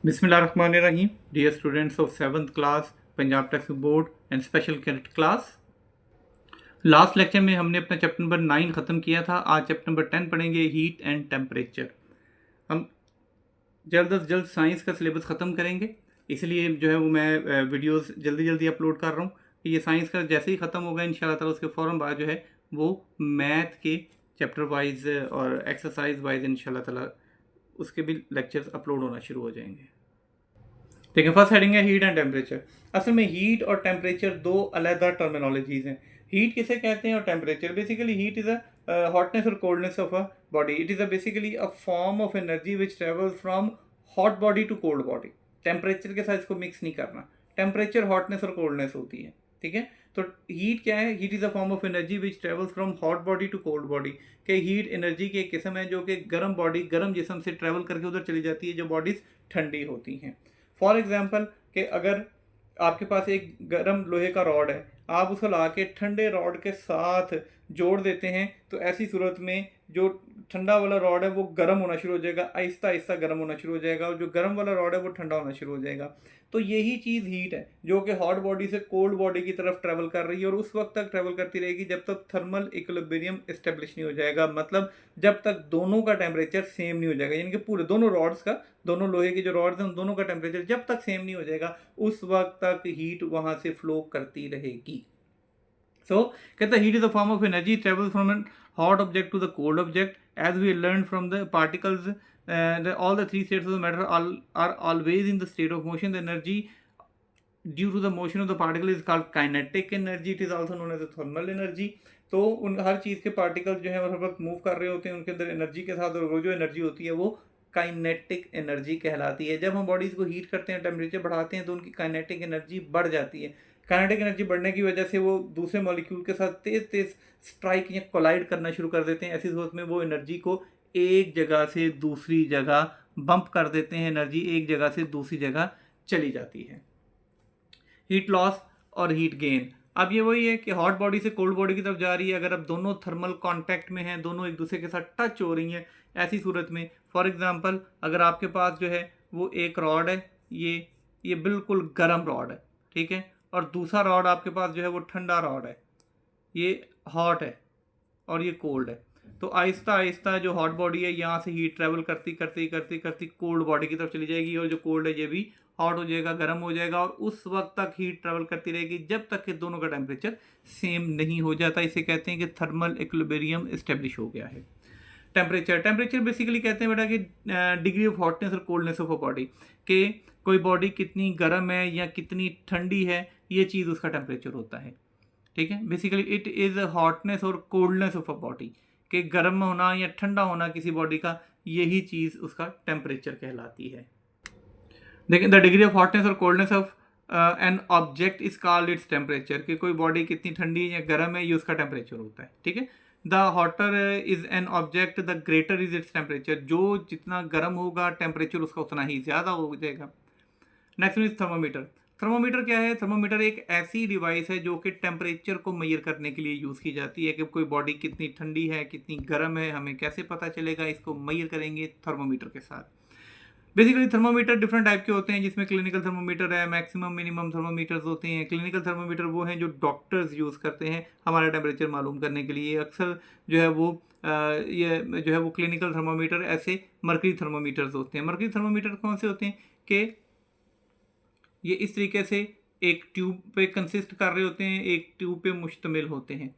Bismillahirrahmanirrahim. Dear students of 7th class Punjab text board and special cadet class, last lecture में हमने अपना chapter number 9 ख़त्म किया था। आज चैप्टर नंबर 10 पढ़ेंगे, हीट एंड टेम्परेचर। हम जल्द अज जल्द साइंस का सिलेबस ख़त्म करेंगे, इसलिए जो है वो मैं वीडियोस जल्दी जल्दी अपलोड कर रहा हूँ कि ये साइंस का जैसे ही ख़त्म होगा इंशाल्लाह ताला उसके फ़ौरन बाद जो है वो मैथ के चैप्टर वाइज और एक्सरसाइज वाइज इंशाल्लाह ताला उसके भी लेक्चर्स अपलोड होना शुरू हो जाएंगे। देखिए, फर्स्ट हेडिंग है हीट एंड टेम्परेचर। असल में हीट और टेम्परेचर दो अलग टर्मिनोलॉजीज हैं। हीट किसे कहते हैं और temperature, basically heat is a hotness और coldness of a body. It is a basically a form of energy which travels from hot body to cold body. Temperature के साथ इसको मिक्स नहीं करना। टेम्परेचर हॉटनेस और कोल्डनेस होती है, ठीक है। तो हीट क्या है? Heat is a form of energy which travels from hot body to cold body. कि हीट एनर्जी की एक किस्म है जो कि गर्म बॉडी, गर्म जिस्म से ट्रेवल करके उधर चली जाती है जो बॉडीज़ ठंडी होती हैं। फॉर एग्जाम्पल कि अगर आपके पास एक गर्म लोहे का रॉड है, आप उसको ला के ठंडे रॉड के साथ जोड़ देते हैं, तो ऐसी सूरत में जो ठंडा वाला रॉड है वो गर्म होना शुरू हो जाएगा, आहिस्ता आहिस्ता गर्म होना शुरू हो जाएगा, और जो गर्म वाला रॉड है वो ठंडा होना शुरू हो जाएगा। तो यही चीज़ हीट है जो कि हॉट बॉडी से कोल्ड बॉडी की तरफ ट्रैवल कर रही है, और उस वक्त तक ट्रैवल करती रहेगी जब तक थर्मल इक्विलिब्रियम इस्टेब्लिश नहीं हो जाएगा। मतलब जब तक दोनों का टेम्परेचर सेम नहीं हो जाएगा, यानी कि पूरे दोनों रॉड्स का, दोनों लोहे के जो रॉड्स हैं उन दोनों का टेम्परेचर जब तक सेम नहीं हो जाएगा उस वक्त तक हीट वहां से फ्लो करती रहेगी। So, कहता है heat is a form of energy travels from a hot object to the cold object. As we learned from the particles, all the three states of the matter are always in the state of motion. The energy due to the motion of the particle is called kinetic energy. It is also known as a thermal energy. तो उन हर चीज़ के particles जो है वो हर वक्त move कर रहे होते हैं, उनके अंदर एनर्जी के साथ, और वो जो एनर्जी होती है वो काइनेटिक एनर्जी कहलाती है। जब हम बॉडीज़ को हीट करते हैं, टेम्परेचर बढ़ाते हैं, तो उनकी काइनेटिक एनर्जी बढ़ जाती है। काइनेटिक एनर्जी बढ़ने की वजह से वो दूसरे मॉलिक्यूल के साथ तेज़ तेज़ स्ट्राइक या कोलाइड करना शुरू कर देते हैं। ऐसी सूरत में वो एनर्जी को एक जगह से दूसरी जगह बम्प कर देते हैं, एनर्जी एक जगह से दूसरी जगह चली जाती है। हीट लॉस और हीट गेन, अब ये वही है कि हॉट बॉडी से कोल्ड बॉडी की तरफ जा रही है। अगर अब दोनों थर्मल कांटेक्ट में हैं, दोनों एक दूसरे के साथ टच हो रही हैं, ऐसी सूरत में फॉर एग्जांपल अगर आपके पास जो है वो एक रॉड है, ये बिल्कुल गर्म रॉड है, ठीक है, और दूसरा रॉड आपके पास जो है वो ठंडा रॉड है, ये हॉट है और ये कोल्ड है। तो आहिस्ता आहिस्ता जो हॉट बॉडी है यहाँ से हीट ट्रेवल करती करती करती करती कोल्ड बॉडी की तरफ चली जाएगी, और जो कोल्ड है ये भी हॉट हो जाएगा, गर्म हो जाएगा, और उस वक्त तक हीट ट्रेवल करती रहेगी जब तक कि दोनों का टेम्परेचर सेम नहीं हो जाता। इसे कहते हैं कि थर्मल इक्विलिब्रियम इस्टेब्लिश हो गया है। टेम्परेचर बेसिकली कहते हैं बेटा कि डिग्री ऑफ हॉटनेस और कोल्डनेस ऑफ अ बॉडी, कि कोई बॉडी कितनी गर्म है या कितनी ठंडी है, ये चीज़ उसका टेम्परेचर होता है, ठीक है। बेसिकली इट इज़ हॉटनेस और कोल्डनेस ऑफ अ बॉडी, कि गर्म होना या ठंडा होना किसी बॉडी का, यही चीज़ उसका टेम्परेचर कहलाती है। देखिए, द डिग्री ऑफ हॉटनेस और coldness of an object is called its temperature, कि कोई बॉडी कितनी ठंडी या गर्म है ये उसका टेम्परेचर होता है, ठीक है। The hotter is an object the greater is its temperature, जो जितना गर्म होगा टेम्परेचर उसका उतना ही ज़्यादा हो जाएगा। Next is thermometer. थर्मोमीटर क्या है? थर्मोमीटर एक ऐसी डिवाइस है जो कि टेम्परेचर को मेजर करने के लिए यूज़ की जाती है, कि कोई बॉडी कितनी ठंडी है कितनी गर्म है हमें कैसे पता चलेगा, इसको मेजर करेंगे थर्मोमीटर के साथ। बेसिकली थर्मोमीटर डिफरेंट टाइप के होते हैं, जिसमें क्लिनिकल थर्मोमीटर है, मैक्सिमम मिनिमम थर्मोमीटर्स होते हैं। क्लिनिकल थर्मोमीटर वो हैं जो डॉक्टर्स यूज़ करते हैं हमारा टेम्परेचर मालूम करने के लिए। अक्सर जो है वो ये जो है वो क्लिनिकल थर्मोमीटर ऐसे मर्करी थर्मोमीटर्स होते हैं। मर्करी थर्मोमीटर कौन से होते हैं कि ये इस तरीके से एक ट्यूब पे कंसिस्ट कर रहे होते हैं, एक ट्यूब पे मुश्तमिल होते हैं।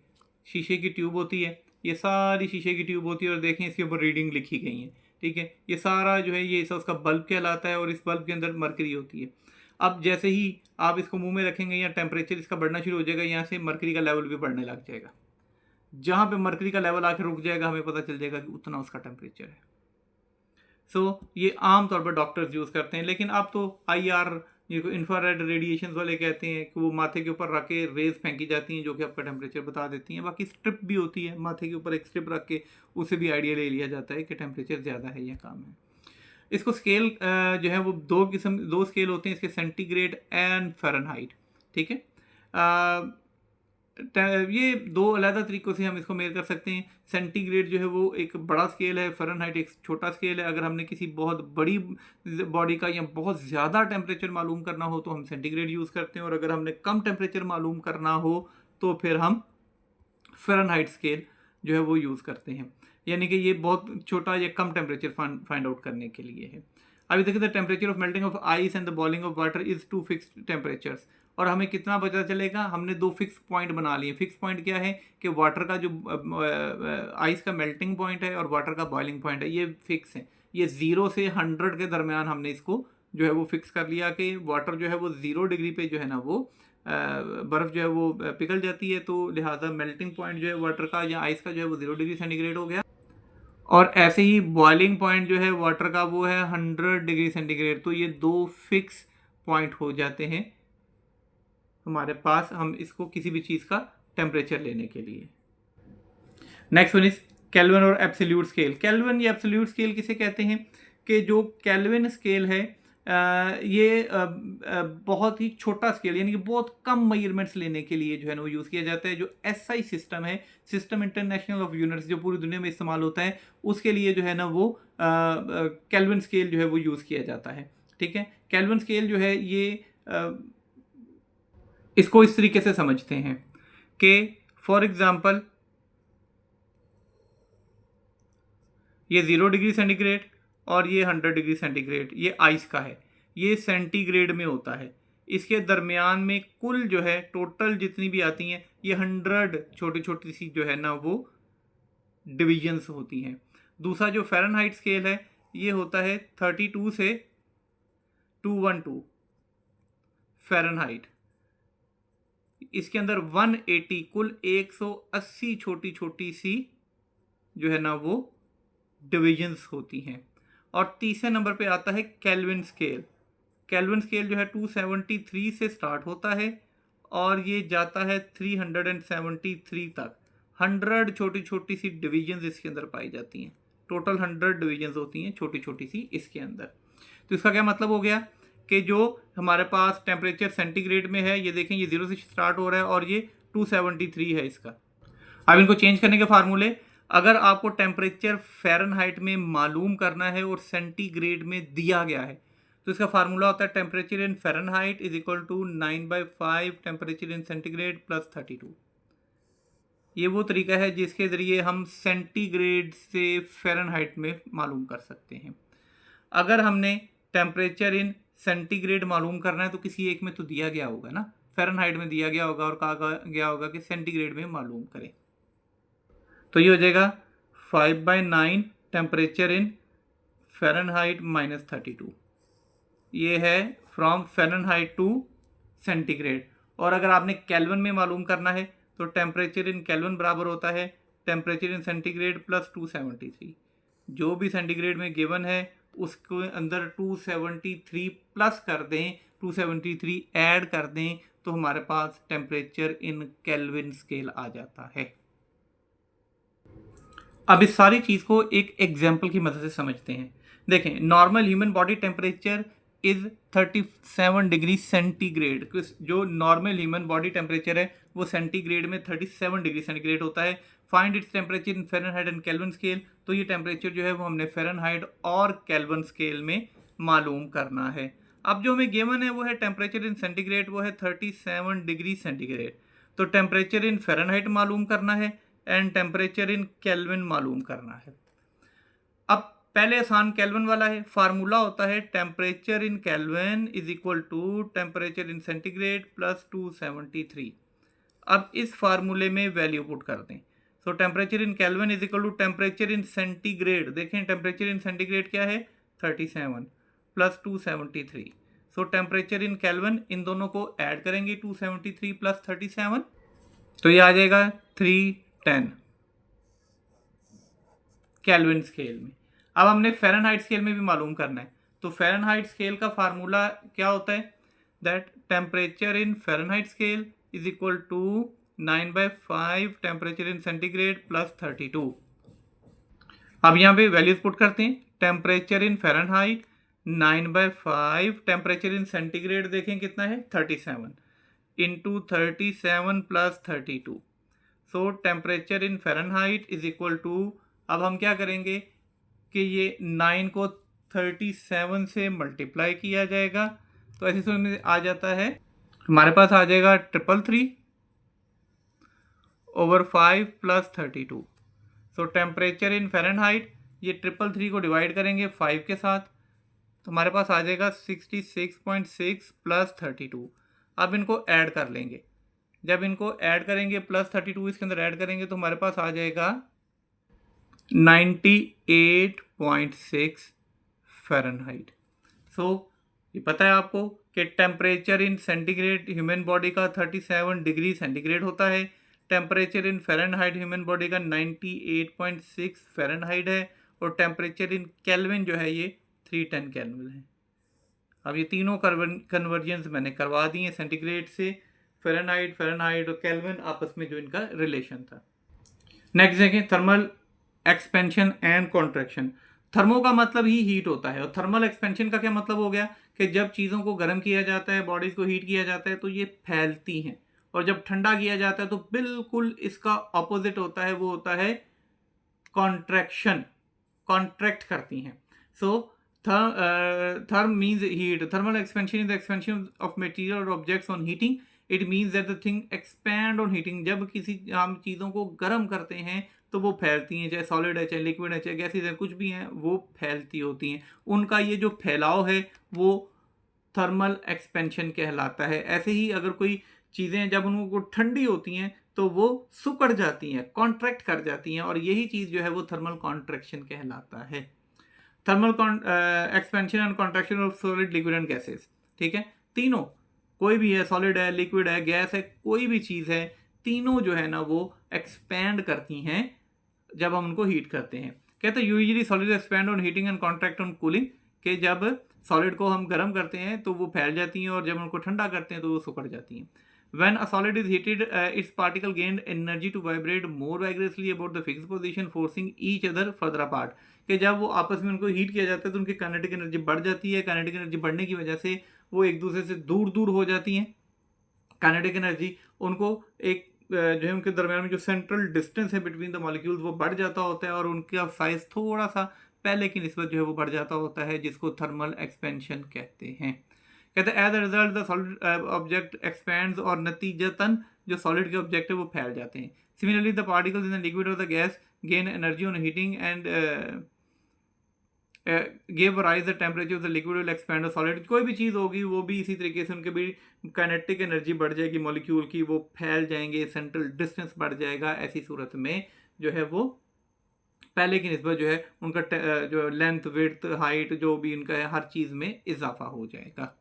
शीशे की ट्यूब होती है, ये सारी शीशे की ट्यूब होती है, और देखें इसके ऊपर रीडिंग लिखी गई है, ठीक है। ये सारा जो है ये उसका बल्ब कहलाता है, और इस बल्ब के अंदर मरकरी होती है। अब जैसे ही आप इसको मुंह में रखेंगे या टेम्परेचर इसका बढ़ना शुरू हो जाएगा, यहाँ से मरकरी का लेवल भी बढ़ने लग जाएगा। जहाँ पे मरकरी का लेवल आकर रुक जाएगा हमें पता चल जाएगा कि उतना उसका टेम्परेचर है। ये आम तौर पर डॉक्टर्स यूज़ करते हैं, लेकिन अब तो IR, ये इंफ्रारेड रेडिएशन वाले कहते हैं कि वो माथे के ऊपर रख के रेज फेंकी जाती हैं जो कि आपका टेम्परेचर बता देती हैं। बाकी स्ट्रिप भी होती है, माथे के ऊपर एक स्ट्रिप रख के उसे भी आइडिया ले लिया जाता है कि टेम्परेचर ज़्यादा है या कम है। इसको स्केल जो है वो दो स्केल होते हैं इसके, सेंटीग्रेड एंड फ़ारेनहाइट, ठीक है। ये दो अलग तरीक़ों से हम इसको मेज़र कर सकते हैं। सेंटीग्रेड जो है वो एक बड़ा स्केल है, फ़ारेनहाइट एक छोटा स्केल है। अगर हमने किसी बहुत बड़ी बॉडी का या बहुत ज़्यादा टेम्परेचर मालूम करना हो तो हम सेंटीग्रेड यूज़ करते हैं, और अगर हमने कम टेम्परेचर मालूम करना हो तो फिर हम फ़ारेनहाइट स्केल जो है वो यूज़ करते हैं। यानी कि ये बहुत छोटा या कम टेम्परेचर फाइंड आउट करने के लिए है। अभी देखिए, the temperature of melting of ice and the boiling of water is 2 fixed temperatures. और हमें कितना पता चलेगा, हमने 2 फिक्स पॉइंट बना लिए। फिक्स पॉइंट क्या है कि वाटर का जो आइस का मेल्टिंग पॉइंट है और वाटर का बॉइलिंग पॉइंट है, ये फिक्स है। ये 0 से 100 के दरमियान हमने इसको जो है वो फिक्स कर लिया कि वाटर जो है वो 0 डिग्री पे जो है ना वो बर्फ़ जो है वो पिघल जाती है, तो लिहाजा मेल्टिंग पॉइंट जो है वाटर का या आइस का जो है वो 0 डिग्री सेंटीग्रेड हो गया। और ऐसे ही बॉइलिंग पॉइंट जो है वाटर का वो है 100 डिग्री सेंटीग्रेड। तो ये 2 फिक्स पॉइंट हो जाते हैं हमारे पास, हम इसको किसी भी चीज़ का टेम्परेचर लेने के लिए। नेक्स्ट वन इज केल्विन और एब्सोल्यूट स्केल। केल्विन या एब्सोल्यूट स्केल किसे कहते हैं कि जो केल्विन स्केल है ये बहुत ही छोटा स्केल, यानी कि बहुत कम मेजरमेंट्स लेने के लिए जो है ना वो यूज़ किया जाता है। जो एसआई सिस्टम है, सिस्टम इंटरनेशनल ऑफ यूनिट्स, जो पूरी दुनिया में इस्तेमाल होता है, उसके लिए जो है ना वो केल्विन स्केल जो है वो यूज़ किया जाता है। ठीक है, केल्विन स्केल जो है ये इसको इस तरीके से समझते हैं कि फॉर एग्जांपल ये 0 डिग्री सेंटीग्रेड और ये 100 डिग्री सेंटीग्रेड, ये आइस का है, ये सेंटीग्रेड में होता है। इसके दरमियान में कुल जो है टोटल जितनी भी आती हैं, ये 100 छोटी छोटी सी जो है ना वो डिविजन्स होती हैं। दूसरा जो फ़ारेनहाइट स्केल है ये होता है 32 से 212 फ़ारेनहाइट। इसके अंदर 180 कुल 180 छोटी छोटी सी जो है ना वो डिविजन्स होती हैं। और तीसरे नंबर पे आता है केल्विन स्केल। केल्विन स्केल जो है 273 से स्टार्ट होता है और ये जाता है 373 तक। 100 छोटी छोटी सी डिविजन्स इसके अंदर पाई जाती हैं। टोटल 100 डिविजन्स होती हैं छोटी छोटी सी इसके अंदर। तो इसका क्या मतलब हो गया कि जो हमारे पास टेम्परेचर सेंटीग्रेड में है, ये देखें ये 0 से स्टार्ट हो रहा है और ये 273 है इसका। अब इनको चेंज करने के फार्मूले, अगर आपको टेम्परेचर फ़ारेनहाइट में मालूम करना है और सेंटीग्रेड में दिया गया है तो इसका फार्मूला होता है temperature in Fahrenheit is equal to 9/5 temperature in centigrade plus 32। ये वो तरीका है जिसके ज़रिए हम सेंटीग्रेड से फ़ारेनहाइट में मालूम कर सकते हैं। अगर हमने टेम्परेचर इन सेंटीग्रेड मालूम करना है तो किसी एक में तो दिया गया होगा ना, फ़ारेनहाइट में दिया गया होगा और कहा गया होगा कि सेंटीग्रेड में मालूम करें। तो ये हो जाएगा 5/9 टेम्परेचर इन फ़ारेनहाइट माइनस 32। ये है फ्रॉम फ़ारेनहाइट टू सेंटीग्रेड। और अगर आपने केल्विन में मालूम करना है तो टेम्परेचर इन केल्विन बराबर होता है टेम्परेचर इन सेंटीग्रेड प्लस 273। जो भी सेंटीग्रेड में गिवन है उसके अंदर 273 प्लस कर दें, 273 ऐड कर दें तो हमारे पास टेम्परेचर इन केल्विन स्केल आ जाता है। अब इस सारी चीज़ को एक एग्जाम्पल की मदद से समझते हैं। देखें, normal human body temperature is 37 degree centigrade. जो नॉर्मल ह्यूमन बॉडी टेम्परेचर है वो सेंटीग्रेड में 37 डिग्री सेंटीग्रेड होता है। Find its temperature in Fahrenheit and kelvin scale. तो ये टेम्परेचर जो है वो हमने फ़ारेनहाइट और केल्विन स्केल में मालूम करना है। अब जो हमें गिवन है वो है टेम्परेचर इन सेंटीग्रेड, वो है 37 डिग्री सेंटीग्रेड। तो टेम्परेचर इन फ़ारेनहाइट मालूम करना है एंड टेम्परेचर इन केल्विन मालूम करना है। अब पहले आसान केल्विन वाला है। फार्मूला होता है temperature in kelvin is equal to temperature in centigrade plus 273। अब इस फार्मूले में वैल्यू पुट कर दें। So temperature in kelvin is equal to temperature in centigrade. देखें टेम्परेचर इन सेंटीग्रेड क्या है, 37 plus 273। So temperature in kelvin, इन दोनों को ऐड करेंगे 273 प्लस 37 तो ये आ जाएगा 310 केल्विन स्केल में। अब हमने फ़ारेनहाइट स्केल में भी मालूम करना है। तो फ़ारेनहाइट स्केल का फार्मूला क्या होता है, that temperature in Fahrenheit scale is equal to 9/5 temperature in centigrade plus 32। अब यहाँ पे वैल्यूज पुट करते हैं। Temperature in Fahrenheit 9/5 temperature in centigrade देखें कितना है 37। Into 37 plus 32। So temperature in Fahrenheit is equal to, अब हम क्या करेंगे कि ये 9 को 37 से मल्टीप्लाई किया जाएगा, तो ऐसी सूरत में आ जाता है, हमारे पास आ जाएगा 333 over 5 plus 32। So temperature in Fahrenheit, ये 333 को डिवाइड करेंगे 5 के साथ, तो हमारे पास आ जाएगा 66.6 प्लस 32। अब इनको ऐड कर लेंगे, जब इनको ऐड करेंगे प्लस 32 इसके अंदर ऐड करेंगे तो हमारे पास आ जाएगा 98.6 फ़ारेनहाइट। सो ये पता है आपको कि temperature in centigrade human body का 37 डिग्री सेंटीग्रेड होता है, temperature in Fahrenheit human body का 98.6 फ़ारेनहाइट है, और टेम्परेचर इन केल्विन जो है ये 310 केल्विन है। अब ये तीनों कन्वर्जन्स मैंने करवा दी हैं सेंटीग्रेड से फ़ारेनहाइट और केल्विन आपस में जो इनका रिलेशन था। नेक्स्ट देखें, thermal expansion and contraction. Thermo का मतलब ही हीट होता है, और थर्मल एक्सपेंशन का क्या मतलब हो गया कि जब चीज़ों को गर्म किया जाता है, बॉडीज को हीट किया जाता है तो ये फैलती हैं, और जब ठंडा किया जाता है तो बिल्कुल इसका ऑपोजिट होता है, वो होता है कॉन्ट्रैक्शन, कॉन्ट्रैक्ट करती हैं। सो therm means heat. Thermal expansion is the expansion of material or objects on heating. It means that the thing expand on heating. जब किसी हम चीज़ों को गर्म करते हैं तो वो फैलती हैं, चाहे सॉलिड है, चाहे लिक्विड है, चाहे गैसेज है, कुछ भी हैं, वो फैलती होती हैं। उनका ये जो फैलाव है वो थर्मल एक्सपेंशन कहलाता है। ऐसे ही अगर कोई चीज़ें जब उनको ठंडी होती हैं तो वो सुकड़ जाती हैं, कॉन्ट्रैक्ट कर जाती हैं, और यही चीज़ जो है वो थर्मल कॉन्ट्रैक्शन कहलाता है। Thermal expansion and contraction of solid, liquid and gases. ठीक है, तीनों, कोई भी है, सॉलिड है, लिक्विड है, गैस है, कोई भी चीज़ है, तीनों जो है ना वो एक्सपैंड करती हैं जब हम उनको हीट करते हैं। कहते हैं usually solid expand on heating and contract on cooling, कि जब सॉलिड को हम गर्म करते हैं तो वो फैल जाती हैं, और जब उनको ठंडा करते हैं तो वो सुकड़ जाती हैं। When a solid is heated, its particle gain energy to vibrate more vigorously about the fixed position, forcing each other further apart. कि जब वो आपस में उनको हीट किया जाता है तो उनकी काइनेटिक एनर्जी बढ़ जाती है, काइनेटिक एनर्जी बढ़ने की वजह से वो एक दूसरे से दूर दूर हो जाती हैं। काइनेटिक एनर्जी उनको एक जो है उनके दरम्यान में जो सेंट्रल डिस्टेंस है बिटवीन द मॉलिक्यूल्स वो बढ़ जाता होता है, और उनका साइज थोड़ा सा पहले की निस्बत जो है वो बढ़ जाता होता है, जिसको थर्मल एक्सपेंशन कहते हैं। कहते हैं as a result the solid object expands, और नतीजतन जो सॉलिड के ऑब्जेक्ट है वो फैल जाते हैं। Similarly the particles in the liquid और the gas gain energy on heating and give rise the temperature of the liquid will expand the solid. कोई भी चीज़ होगी वो भी इसी तरीके से उनके भी काइनेटिक एनर्जी बढ़ जाएगी मॉलिक्यूल की, वो फैल जाएंगे, सेंट्रल डिस्टेंस बढ़ जाएगा। ऐसी सूरत में जो है वो पहले की निस्बत जो है उनका जो लेंथ, विड्थ, हाइट जो भी उनका है हर चीज़ में इजाफा हो जाएगा।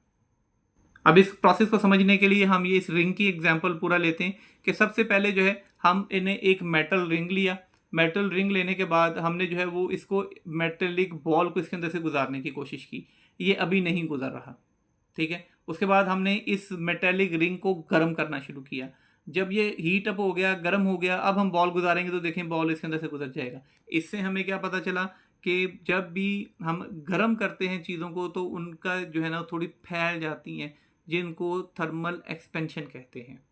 अब इस प्रोसेस को समझने के लिए हम ये इस रिंग की एग्जांपल पूरा लेते हैं कि सबसे पहले जो है हम इन्हें एक मेटल रिंग लिया। मेटल रिंग लेने के बाद हमने जो है वो इसको मेटेलिक बॉल को इसके अंदर से गुजारने की कोशिश की, ये अभी नहीं गुजर रहा। ठीक है, उसके बाद हमने इस मेटेलिक रिंग को गर्म करना शुरू किया। जब ये हीट अप हो गया, गर्म हो गया, अब हम बॉल गुजारेंगे तो देखें बॉल इसके अंदर से गुजर जाएगा। इससे हमें क्या पता चला कि जब भी हम गर्म करते हैं चीज़ों को तो उनका जो है ना थोड़ी फैल जाती हैं, जिनको थर्मल एक्सपेंशन कहते हैं।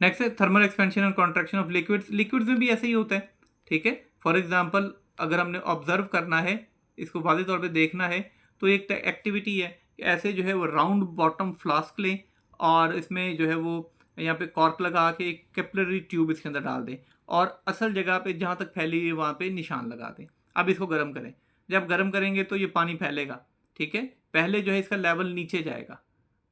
नेक्स्ट है थर्मल एक्सपेंशन और कॉन्ट्रैक्शन ऑफ लिक्विड्स। लिक्विड्स में भी ऐसे ही होता है। ठीक है, फॉर एग्जांपल अगर हमने ऑब्जर्व करना है, इसको वाज़ेह तौर पे देखना है, तो एक एक्टिविटी है, ऐसे जो है वो राउंड बॉटम फ्लास्क लें और इसमें जो है वो यहाँ पे कॉर्क लगा के एक कैपिलरी ट्यूब इसके अंदर डाल दें, और असल जगह पे जहाँ तक फैली हुई वहाँ पे निशान लगा दें। अब इसको गर्म करें, जब गर्म करेंगे तो ये पानी फैलेगा। ठीक है, पहले जो है इसका लेवल नीचे जाएगा,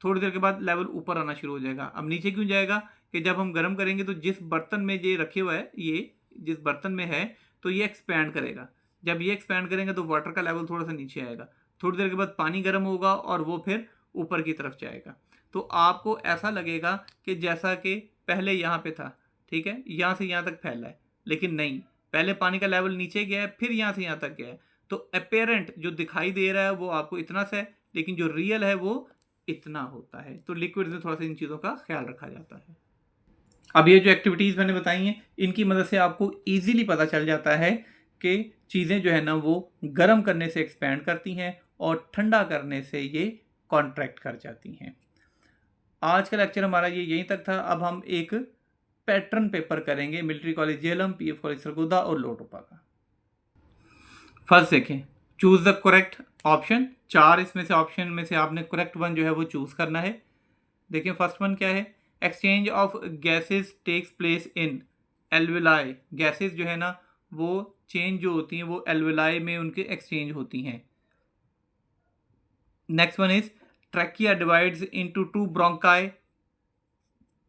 थोड़ी देर के बाद लेवल ऊपर आना शुरू हो जाएगा। अब नीचे क्यों जाएगा कि जब हम गर्म करेंगे तो जिस बर्तन में ये रखे हुआ है, ये जिस बर्तन में है तो ये एक्सपैंड करेगा। जब ये एक्सपैंड करेंगे तो वाटर का लेवल थोड़ा सा नीचे आएगा, थोड़ी देर के बाद पानी गर्म होगा और वो फिर ऊपर की तरफ जाएगा। तो आपको ऐसा लगेगा कि जैसा कि पहले यहाँ पे था, ठीक है, यहाँ से यहाँ तक फैला है, लेकिन नहीं, पहले पानी का लेवल नीचे गया है, फिर यहाँ से यहाँ तक गया है। तो अपेरेंट जो दिखाई दे रहा है वो आपको इतना सा है, लेकिन जो रियल है वो इतना होता है। तो लिक्विड में थोड़ा सा इन चीज़ों का ख्याल रखा जाता है। अब ये जो एक्टिविटीज़ मैंने बताई हैं, इनकी मदद से आपको इजीली पता चल जाता है कि चीज़ें जो है ना वो गर्म करने से एक्सपैंड करती हैं और ठंडा करने से ये कॉन्ट्रैक्ट कर जाती हैं। आज का लेक्चर हमारा ये यहीं तक था। अब हम एक पैटर्न पेपर करेंगे military college Jhelum, PF college Sargodha और लोटोपा का। फर्स्ट देखें, चूज द करेक्ट ऑप्शन। 4 इसमें से ऑप्शन में से आपने करेक्ट वन जो है वो चूज करना है। देखिए फर्स्ट वन क्या है, exchange of gases takes place in alveoli. Gases जो है ना वो चेंज जो होती हैं वो एल्वेलाई में उनके एक्सचेंज होती हैं। Next one is trachea divides into 2 bronchi.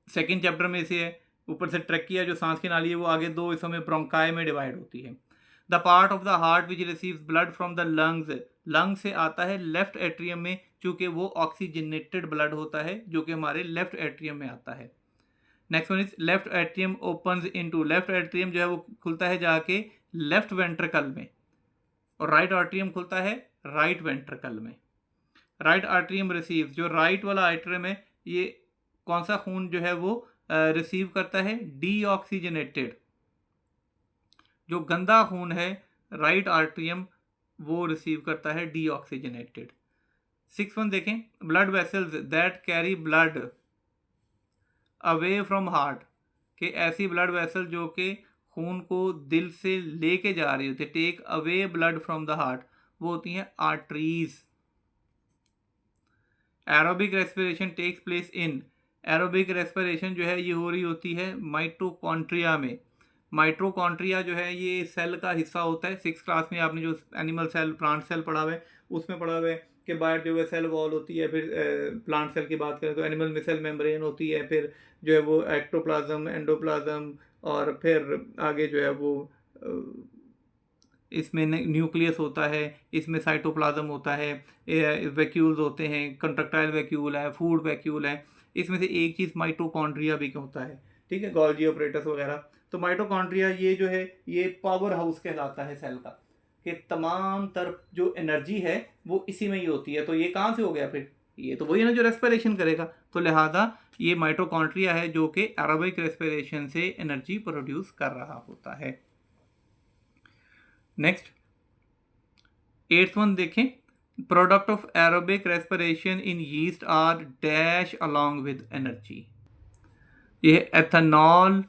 Second chapter में से है। ऊपर से ट्रैकिया जो सांस की नाली है वो आगे 2 हिस्सों में ब्रोंकाई में डिवाइड होती है। The part of the heart which receives blood from the lungs, lung से आता है लेफ्ट एट्रियम में, चूंकि वो ऑक्सीजनेटेड ब्लड होता है जो कि हमारे लेफ्ट एट्रियम में आता है। Next one is left atrium opens into, left atrium जो है वो खुलता है जाके लेफ्ट वेंट्रिकल में, और राइट आर्ट्रियम खुलता है राइट वेंट्रिकल में। राइट आर्ट्रियम रिसीव्स, जो राइट वाला आर्ट्रियम है ये कौन सा खून जो है वो रिसीव करता है, डीऑक्सीजनेटेड। जो गंदा खून है राइट आर्ट्रियम वो रिसीव करता है डीऑक्सीजनेटेड। 6 वन देखें, blood vessels that carry blood away from heart, कि ऐसी ब्लड वेसल जो कि खून को दिल से लेके जा रही होती है, take away blood from the heart, वो होती हैं arteries. Aerobic respiration takes place in, aerobic respiration जो है ये हो रही होती है माइटोकॉन्ट्रिया में। माइटोकॉन्ट्रिया जो है ये सेल का हिस्सा होता है। 6 क्लास में आपने जो एनिमल सेल प्लांट सेल पढ़ा हुआ है उसमें पढ़ा हुआ है कि बाहर जो है सेल वॉल होती है, फिर प्लांट सेल की बात करें तो एनिमल में सेल मेम्ब्रेन होती है, फिर जो है वो एक्टोप्लाज्म, एंडोप्लाज्म, और फिर आगे जो है वो इसमें न्यूक्लियस होता है, इसमें साइटोप्लाज्म होता है, वैक्यूल्स होते हैं, कंट्रक्टाइल वैक्यूल है, फूड वैक्यूल है। इसमें से एक चीज़ माइटोकॉन्ड्रिया भी होता है, ठीक है, गोल्गी ऑपरेटस वगैरह। तो माइटोकॉन्ड्रिया ये जो है ये पावर हाउस कहलाता है सेल का, कि तमाम तरफ जो एनर्जी है वो इसी में ही होती है। तो ये कहाँ से हो गया फिर, ये तो वही है ना जो रेस्पिरेशन करेगा, तो लिहाजा ये माइटोकॉन्ड्रिया है जो कि एरोबिक रेस्पिरेशन से एनर्जी प्रोड्यूस कर रहा होता है। नेक्स्ट 8th वन देखें, product of aerobic respiration in yeast are dash along with energy. ये ethanol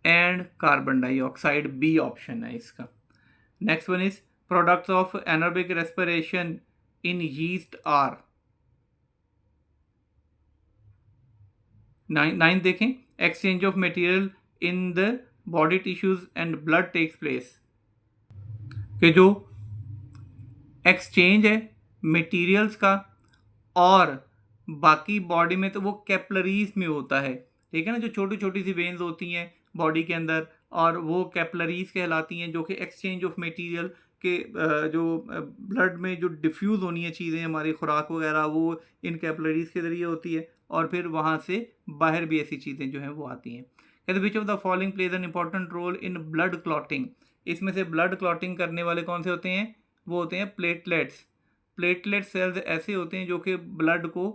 and carbon dioxide, B option है इसका। Next one is products of aerobic respiration in yeast are. 9 देखें, exchange of material in the body tissues and blood takes place, कि जो exchange है materials का और बाकी बॉडी में तो वो कैपलरीज में होता है, ठीक है ना, जो छोटी छोटी सी वेन्स होती हैं बॉडी के अंदर और वो कैपलरीज कहलाती हैं, जो कि एक्सचेंज ऑफ मटेरियल के जो ब्लड में जो डिफ्यूज़ होनी है चीज़ें हमारी खुराक वगैरह वो इन कैपलरीज के ज़रिए होती है, और फिर वहाँ से बाहर भी ऐसी चीज़ें जो हैं वो आती हैं। कहते which of the following plays an important role in blood clotting. इसमें से ब्लड क्लॉटिंग करने वाले कौन से होते हैं, वो होते हैं प्लेटलेट्स। प्लेटलेट सेल्स ऐसे होते हैं जो कि ब्लड को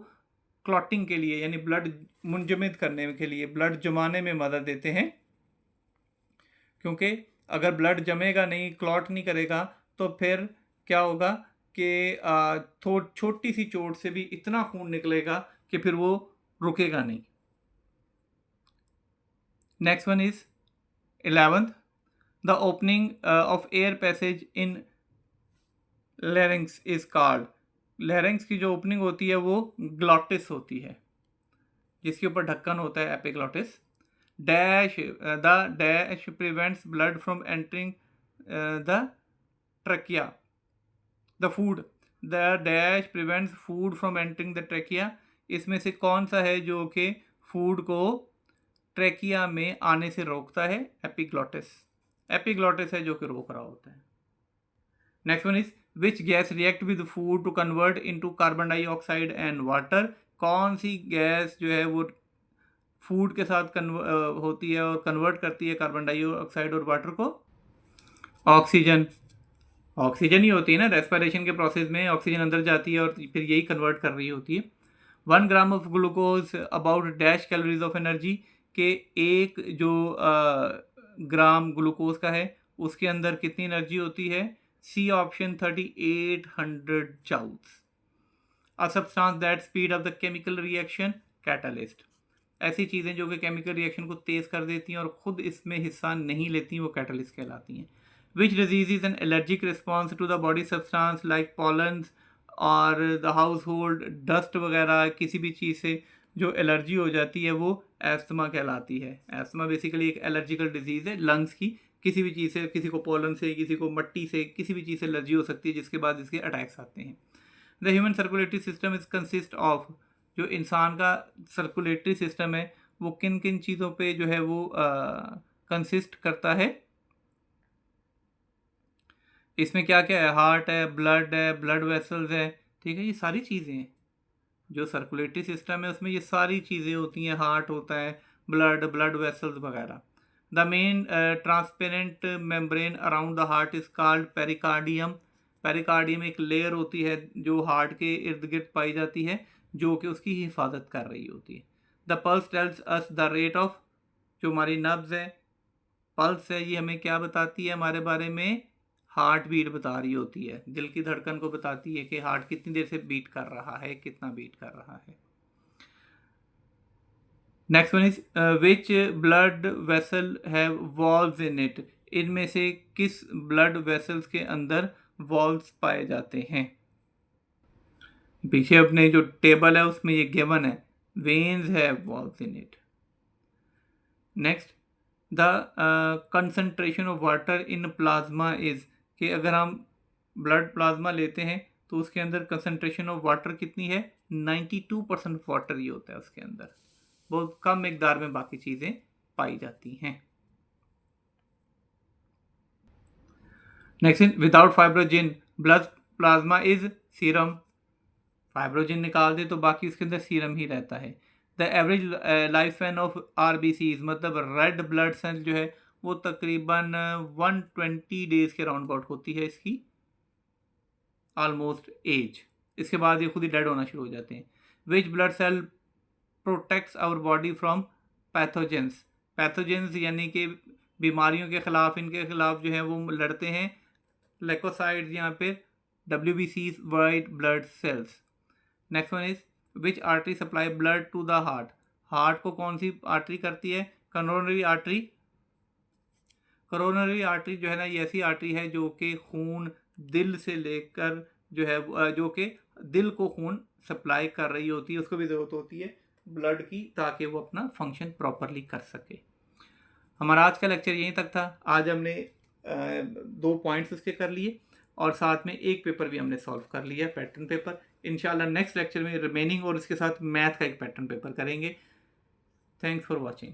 क्लॉटिंग के लिए यानी ब्लड मुंजमद करने के लिए, ब्लड जमाने में मदद देते हैं। क्योंकि अगर ब्लड जमेगा नहीं, क्लॉट नहीं करेगा, तो फिर क्या होगा कि छोटी सी चोट से भी इतना खून निकलेगा कि फिर वो रुकेगा नहीं। Next one is 11th, the opening of air passage in larynx is called. Larynx की जो ओपनिंग होती है वो ग्लॉटिस होती है, जिसके ऊपर ढक्कन होता है epiglottis. Dash the dash prevents blood from entering the trachea. The food, the dash prevents food from entering the trachea. इसमें से कौन सा है जो कि फूड को ट्रैकिया में आने से रोकता है, एपिग्लॉटिस। एपिग्लॉटिस है जो कि रोक रहा होता है। Next one is which gas react with food to convert into carbon dioxide and water. कौन सी गैस जो है वो फूड के साथ होती है और कन्वर्ट करती है कार्बन डाइऑक्साइड और वाटर को, ऑक्सीजन। ऑक्सीजन ही होती है ना, रेस्पिरेशन के प्रोसेस में ऑक्सीजन अंदर जाती है और फिर यही कन्वर्ट कर रही होती है। 1 gram of glucose about dash calories of energy, के एक जो ग्राम ग्लूकोज का है उसके अंदर कितनी एनर्जी होती है, C option 3800 joules. A substance that speed up the chemical reaction, catalyst. ऐसी चीज़ें जो कि केमिकल रिएक्शन को तेज़ कर देती हैं और ख़ुद इसमें हिस्सा नहीं लेती वो कैटलिस्ट कहलाती हैं। Which disease is an allergic response to the body substance like pollens और द हाउस होल्ड डस्ट वगैरह, किसी भी चीज़ से जो एलर्जी हो जाती है वो एस्थमा कहलाती है। एस्थमा बेसिकली एक एलर्जिकल डिजीज़ है लंग्स की, किसी भी चीज़ से, किसी को पोलन से, किसी को मट्टी से, किसी भी चीज़ से एलर्जी हो सकती है जिसके बाद इसके अटैक्स आते हैं। The human circulatory system is consist of, जो इंसान का सर्कुलेटरी सिस्टम है वो किन किन चीज़ों पे जो है वो कंसिस्ट करता है। इसमें क्या क्या है, हार्ट है, ब्लड वेसल्स है, ठीक है, ये सारी चीज़ें हैं। जो सर्कुलेटरी सिस्टम है उसमें ये सारी चीज़ें होती हैं, हार्ट होता है, ब्लड वेसल्स वगैरह। The main transparent membrane around the heart is called pericardium. Pericardium एक लेयर होती है जो हार्ट के इर्द गिर्द पाई जाती है, जो कि उसकी हिफाजत कर रही होती है। The pulse tells us the rate of, जो हमारी नब्ज़ है, पल्स है, ये हमें क्या बताती है हमारे बारे में, हार्ट बीट बता रही होती है, दिल की धड़कन को बताती है कि हार्ट कितनी देर से बीट कर रहा है, कितना बीट कर रहा है। Next one is which blood vessel have valves in it. इनमें से किस ब्लड वेसल्स के अंदर वॉल्व्स पाए जाते हैं। पीछे अपने जो टेबल है उसमें ये गिवन है, veins have valves in it. Next, the concentration of water in plasma is, कि अगर हम ब्लड प्लाज्मा लेते हैं तो उसके अंदर कंसंट्रेशन ऑफ वाटर कितनी है, 92% वाटर ही होता है उसके अंदर, बहुत कम मिकदार में बाकी चीज़ें पाई जाती हैं। Next, without fibrinogen blood plasma is serum. Fibrinogen निकाल दे तो बाकी उसके अंदर सीरम ही रहता है। The average life span of RBCs, मतलब रेड ब्लड सेल जो है वो तकरीबन 120 डेज के राउंड अबाउट होती है इसकी ऑलमोस्ट एज। इसके बाद ये खुद ही डेड होना शुरू हो जाते हैं। Which blood cell protects our body from pathogens. Pathogens यानी कि बीमारियों के खिलाफ, इनके खिलाफ जो है वो लड़ते हैं लेकोसाइड्स, यहाँ पे WBCs, white blood cells. Next one is which artery supply blood to the heart. Heart को कौन सी आर्टरी करती है, करोनरी आर्टरी। करोनरी आर्टरी जो है ना, ये ऐसी आर्टरी है जो कि खून दिल से लेकर जो है, जो कि दिल को खून सप्लाई कर रही होती है, उसको भी ज़रूरत होती है ब्लड की ताकि वो अपना फंक्शन प्रॉपरली कर सके। हमारा आज का लेक्चर यहीं तक था। आज हमने 2 पॉइंट्स उसके कर लिए और साथ में एक पेपर भी हमने सॉल्व कर लिया, पैटर्न पेपर। इंशाल्लाह नेक्स्ट लेक्चर में रिमेनिंग और इसके साथ मैथ का एक पैटर्न पेपर करेंगे। Thanks for watching.